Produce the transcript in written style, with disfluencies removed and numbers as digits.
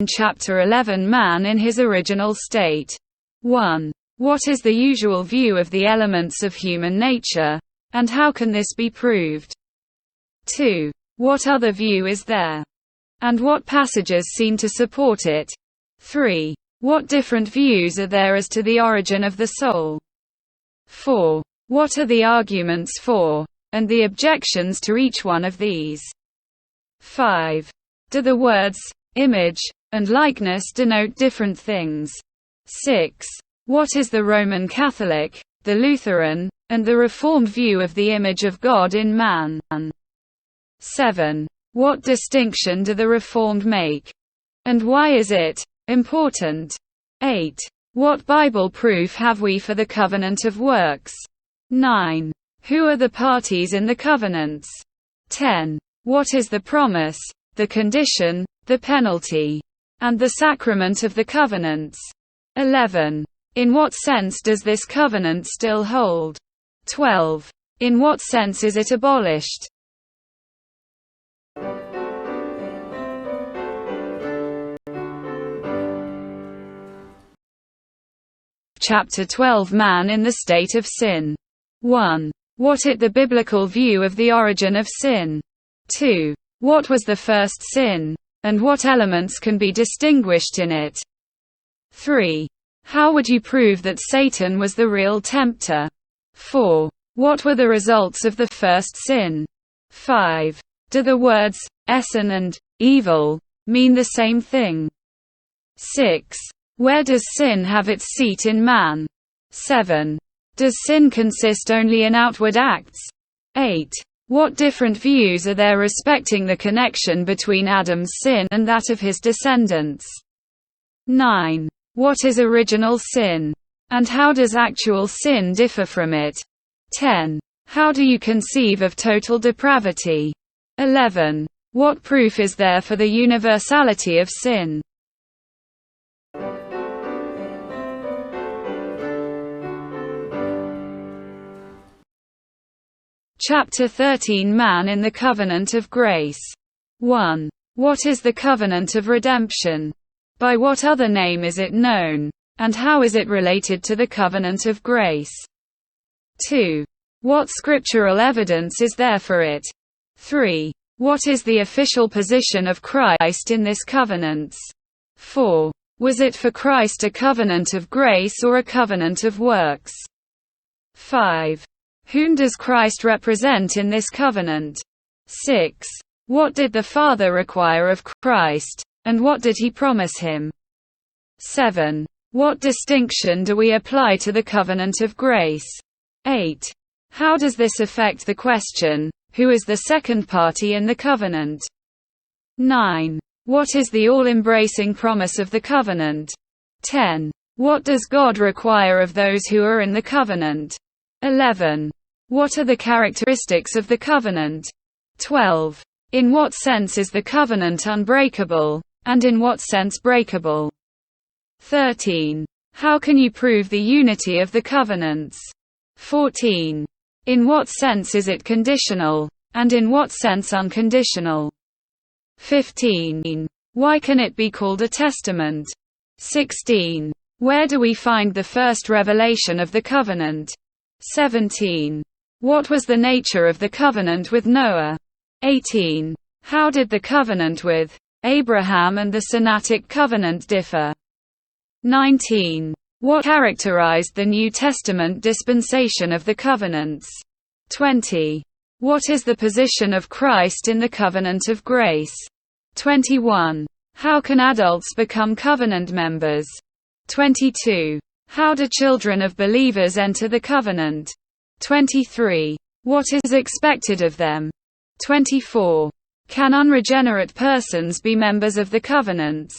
Chapter 11 Man in his original state. 1. What is the usual view of the elements of human nature, and how can this be proved? 2. What other view is there? And what passages seem to support it? 3. What different views are there as to the origin of the soul? 4. What are the arguments for, and the objections to each one of these? 5. Do the words, image, and likeness denote different things? 6. What is the Roman Catholic, the Lutheran, and the Reformed view of the image of God in man? 7. What distinction do the Reformed make? And why is it important? 8. What Bible proof have we for the covenant of works? 9. Who are the parties in the covenants? 10. What is the promise, the condition, the penalty, and the sacrament of the covenants? 11. In what sense does this covenant still hold? 12. In what sense is it abolished? Chapter 12 Man in the state of sin. 1. What is the biblical view of the origin of sin? 2. What was the first sin, and what elements can be distinguished in it? 3. How would you prove that Satan was the real tempter? 4. What were the results of the first sin? 5. Do the words, essen and evil, mean the same thing? 6. Where does sin have its seat in man? 7. Does sin consist only in outward acts? 8. What different views are there respecting the connection between Adam's sin and that of his descendants? 9. What is original sin? And how does actual sin differ from it? 10. How do you conceive of total depravity? 11. What proof is there for the universality of sin? Chapter 13 Man in the Covenant of Grace. 1. What is the covenant of redemption? By what other name is it known? And how is it related to the covenant of grace? 2. What scriptural evidence is there for it? 3. What is the official position of Christ in this covenant? 4. Was it for Christ a covenant of grace or a covenant of works? 5. Whom does Christ represent in this covenant? 6. What did the Father require of Christ, and what did he promise him? 7. What distinction do we apply to the covenant of grace? 8. How does this affect the question, who is the second party in the covenant? 9. What is the all-embracing promise of the covenant? 10. What does God require of those who are in the covenant? 11. What are the characteristics of the covenant? 12. In what sense is the covenant unbreakable, and in what sense breakable? 13. How can you prove the unity of the covenants? 14. In what sense is it conditional, and in what sense unconditional? 15. Why can it be called a testament? 16. Where do we find the first revelation of the covenant? 17. What was the nature of the covenant with Noah? 18. How did the covenant with Abraham and the Sinaitic covenant differ? 19. What characterized the New Testament dispensation of the covenants? 20. What is the position of Christ in the covenant of grace? 21. How can adults become covenant members? 22. How do children of believers enter the covenant? 23. What is expected of them? 24. Can unregenerate persons be members of the covenants?